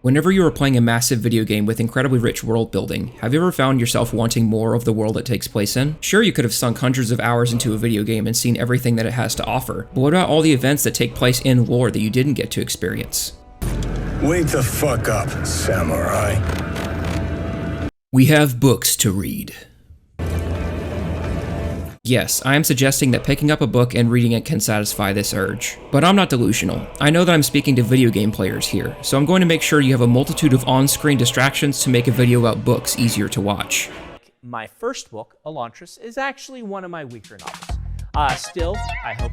Whenever you are playing a massive video game with incredibly rich world building, have you ever found yourself wanting more of the world it takes place in? Sure, you could have sunk hundreds of hours into a video game and seen everything that it has to offer, but what about all the events that take place in lore that you didn't get to experience? Wake the fuck up, samurai. We have books to read. Yes, I am suggesting that picking up a book and reading it can satisfy this urge. But I'm not delusional. I know that I'm speaking to video game players here, so I'm going to make sure you have a multitude of on-screen distractions to make a video about books easier to watch. My first book, Elantris, is actually one of my weaker novels. Still, I hope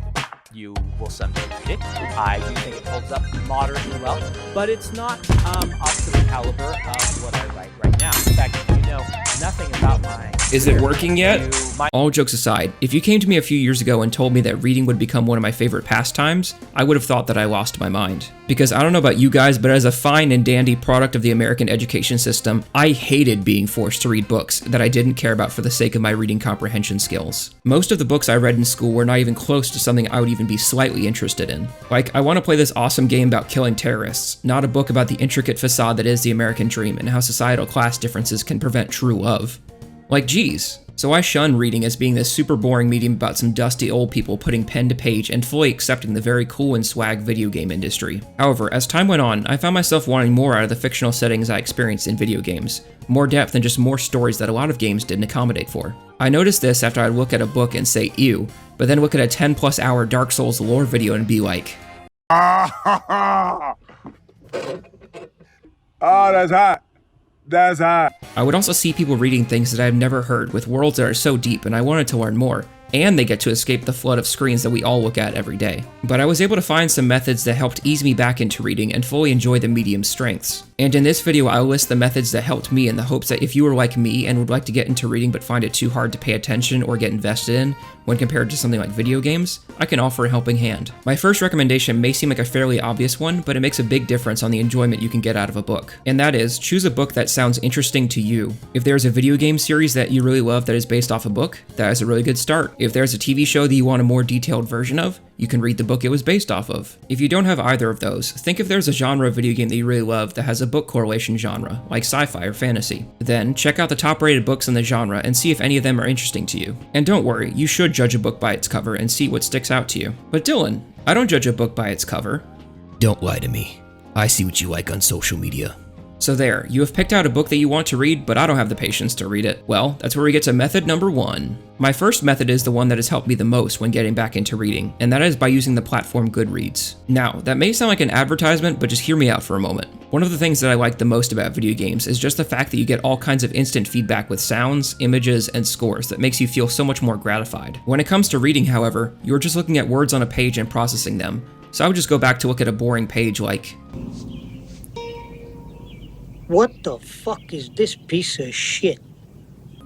you will someday read it. I do think it holds up moderately well, but it's not up to the caliber of what I write right now. In fact, if you know nothing about my... Is it working yet? All jokes aside, if you came to me a few years ago and told me that reading would become one of my favorite pastimes, I would have thought that I lost my mind. Because I don't know about you guys, but as a fine and dandy product of the American education system, I hated being forced to read books that I didn't care about for the sake of my reading comprehension skills. Most of the books I read in school were not even close to something I would even be slightly interested in. Like, I want to play this awesome game about killing terrorists, not a book about the intricate facade that is the American dream and how societal class differences can prevent true love. Like, geez. So I shun reading as being this super boring medium about some dusty old people putting pen to page and fully accepting the very cool and swag video game industry. However, as time went on, I found myself wanting more out of the fictional settings I experienced in video games. More depth and just more stories that a lot of games didn't accommodate for. I noticed this after I'd look at a book and say, ew, but then look at a 10+ hour Dark Souls lore video and be like, Oh, that's hot. That's hot. I would also see people reading things that I've never heard with worlds that are so deep, and I wanted to learn more. And they get to escape the flood of screens that we all look at every day. But I was able to find some methods that helped ease me back into reading and fully enjoy the medium's strengths. And in this video, I'll list the methods that helped me in the hopes that if you are like me and would like to get into reading but find it too hard to pay attention or get invested in when compared to something like video games, I can offer a helping hand. My first recommendation may seem like a fairly obvious one, but it makes a big difference on the enjoyment you can get out of a book. And that is, choose a book that sounds interesting to you. If there's a video game series that you really love that is based off a book, that is a really good start. If there's a TV show that you want a more detailed version of, you can read the book it was based off of. If you don't have either of those, think if there's a genre of video game that you really love that has a book correlation genre, like sci-fi or fantasy. Then, check out the top-rated books in the genre and see if any of them are interesting to you. And don't worry, you should judge a book by its cover and see what sticks out to you. But Dylan, I don't judge a book by its cover. Don't lie to me. I see what you like on social media. So there, you have picked out a book that you want to read, but I don't have the patience to read it. Well, that's where we get to method number 1. My first method is the one that has helped me the most when getting back into reading, and that is by using the platform Goodreads. Now, that may sound like an advertisement, but just hear me out for a moment. One of the things that I like the most about video games is just the fact that you get all kinds of instant feedback with sounds, images, and scores that makes you feel so much more gratified. When it comes to reading, however, you're just looking at words on a page and processing them, so I would just go back to look at a boring page like, what the fuck is this piece of shit?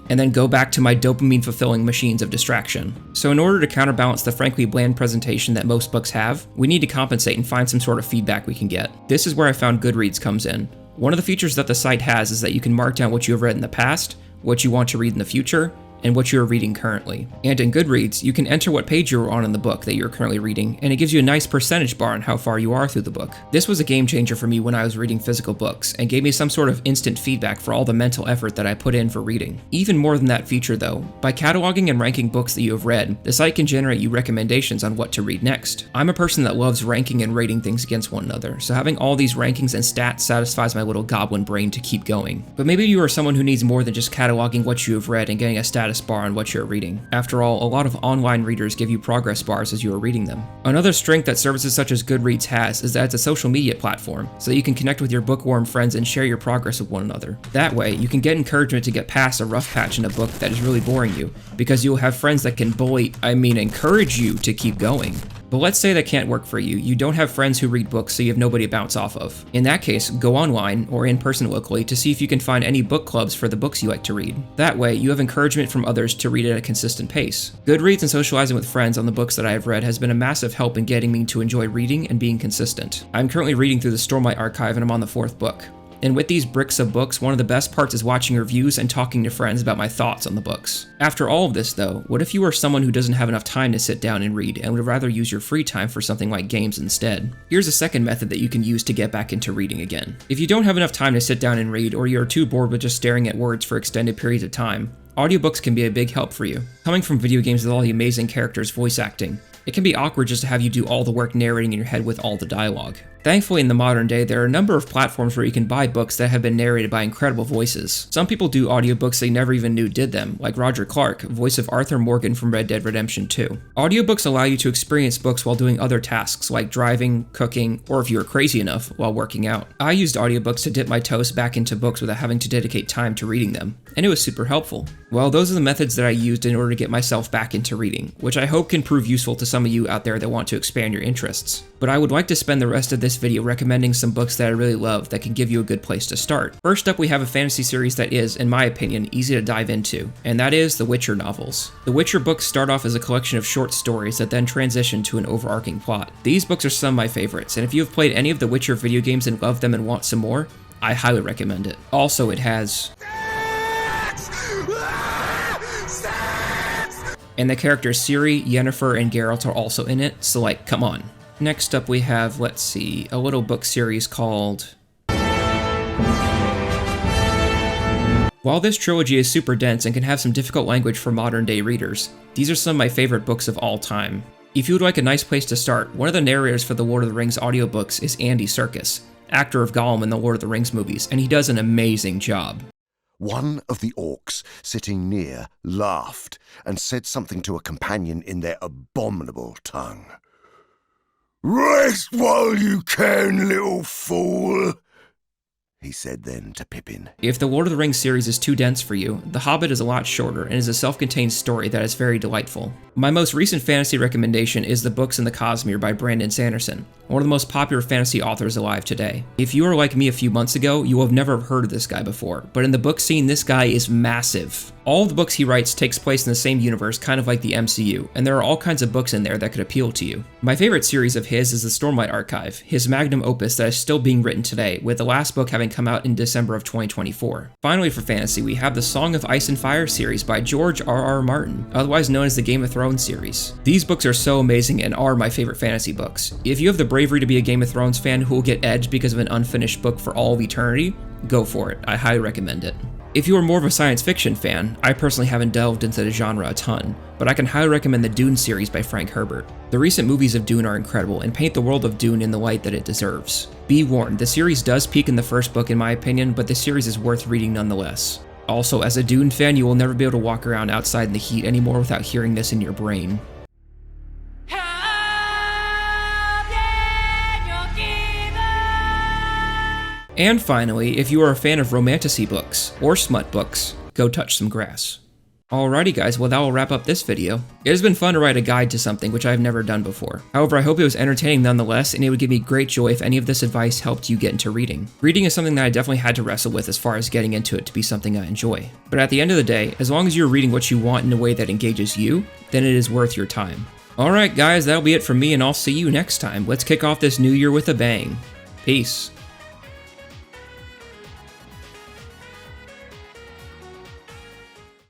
And then go back to my dopamine-fulfilling machines of distraction. So in order to counterbalance the frankly bland presentation that most books have, we need to compensate and find some sort of feedback we can get. This is where I found Goodreads comes in. One of the features that the site has is that you can mark down what you have read in the past, what you want to read in the future, and what you are reading currently. And in Goodreads, you can enter what page you are on in the book that you're currently reading, and it gives you a nice percentage bar on how far you are through the book. This was a game changer for me when I was reading physical books, and gave me some sort of instant feedback for all the mental effort that I put in for reading. Even more than that feature though, by cataloging and ranking books that you have read, the site can generate you recommendations on what to read next. I'm a person that loves ranking and rating things against one another, so having all these rankings and stats satisfies my little goblin brain to keep going. But maybe you are someone who needs more than just cataloging what you have read and getting a status bar on what you're reading. After all, a lot of online readers give you progress bars as you are reading them. Another strength that services such as Goodreads has is that it's a social media platform, so that you can connect with your bookworm friends and share your progress with one another. That way, you can get encouragement to get past a rough patch in a book that is really boring you, because you'll have friends that can encourage you to keep going. But let's say that can't work for you. You don't have friends who read books, so you have nobody to bounce off of. In that case, go online or in person locally to see if you can find any book clubs for the books you like to read. That way, you have encouragement from others to read at a consistent pace. Goodreads and socializing with friends on the books that I have read has been a massive help in getting me to enjoy reading and being consistent. I'm currently reading through the Stormlight Archive and I'm on the 4th book. And with these bricks of books, one of the best parts is watching reviews and talking to friends about my thoughts on the books. After all of this though, what if you are someone who doesn't have enough time to sit down and read and would rather use your free time for something like games instead? Here's a second method that you can use to get back into reading again. If you don't have enough time to sit down and read, or you're too bored with just staring at words for extended periods of time, audiobooks can be a big help for you. Coming from video games with all the amazing characters voice acting, it can be awkward just to have you do all the work narrating in your head with all the dialogue. Thankfully, in the modern day, there are a number of platforms where you can buy books that have been narrated by incredible voices. Some people do audiobooks they never even knew did them, like Roger Clark, voice of Arthur Morgan from Red Dead Redemption 2. Audiobooks allow you to experience books while doing other tasks like driving, cooking, or if you are crazy enough, while working out. I used audiobooks to dip my toes back into books without having to dedicate time to reading them, and it was super helpful. Well, those are the methods that I used in order to get myself back into reading, which I hope can prove useful to some of you out there that want to expand your interests. But I would like to spend the rest of this video recommending some books that I really love that can give you a good place to start. First up, we have a fantasy series that is, in my opinion, easy to dive into, and that is the Witcher novels. The Witcher books start off as a collection of short stories that then transition to an overarching plot. These books are some of my favorites, and if you have played any of the Witcher video games and love them and want some more, I highly recommend it. Also, it has... and the characters Ciri, Yennefer, and Geralt are also in it, so like, come on. Next up we have, let's see, a little book series called... While this trilogy is super dense and can have some difficult language for modern day readers, these are some of my favorite books of all time. If you would like a nice place to start, one of the narrators for the Lord of the Rings audiobooks is Andy Serkis, actor of Gollum in the Lord of the Rings movies, and he does an amazing job. One of the orcs sitting near laughed and said something to a companion in their abominable tongue. "Rest while you can, little fool," he said then to Pippin. If the Lord of the Rings series is too dense for you, The Hobbit is a lot shorter and is a self-contained story that is very delightful. My most recent fantasy recommendation is The Books in the Cosmere by Brandon Sanderson, one of the most popular fantasy authors alive today. If you are like me a few months ago, you will have never heard of this guy before, but in the book scene, this guy is massive. All of the books he writes takes place in the same universe, kind of like the MCU, and there are all kinds of books in there that could appeal to you. My favorite series of his is the Stormlight Archive, his magnum opus that is still being written today, with the last book having come out in December of 2024. Finally, for fantasy, we have the Song of Ice and Fire series by George R.R. Martin, otherwise known as the Game of Thrones series. These books are so amazing and are my favorite fantasy books. If you have the bravery to be a Game of Thrones fan who will get edged because of an unfinished book for all of eternity, go for it. I highly recommend it. If you are more of a science fiction fan, I personally haven't delved into the genre a ton, but I can highly recommend the Dune series by Frank Herbert. The recent movies of Dune are incredible and paint the world of Dune in the light that it deserves. Be warned, the series does peak in the first book in my opinion, but the series is worth reading nonetheless. Also, as a Dune fan, you will never be able to walk around outside in the heat anymore without hearing this in your brain. And finally, if you are a fan of romantasy books, or smut books, go touch some grass. Alrighty guys, well that will wrap up this video. It has been fun to write a guide to something which I have never done before. However, I hope it was entertaining nonetheless, and it would give me great joy if any of this advice helped you get into reading. Reading is something that I definitely had to wrestle with as far as getting into it to be something I enjoy. But at the end of the day, as long as you're reading what you want in a way that engages you, then it is worth your time. Alright guys, that'll be it from me, and I'll see you next time. Let's kick off this new year with a bang. Peace.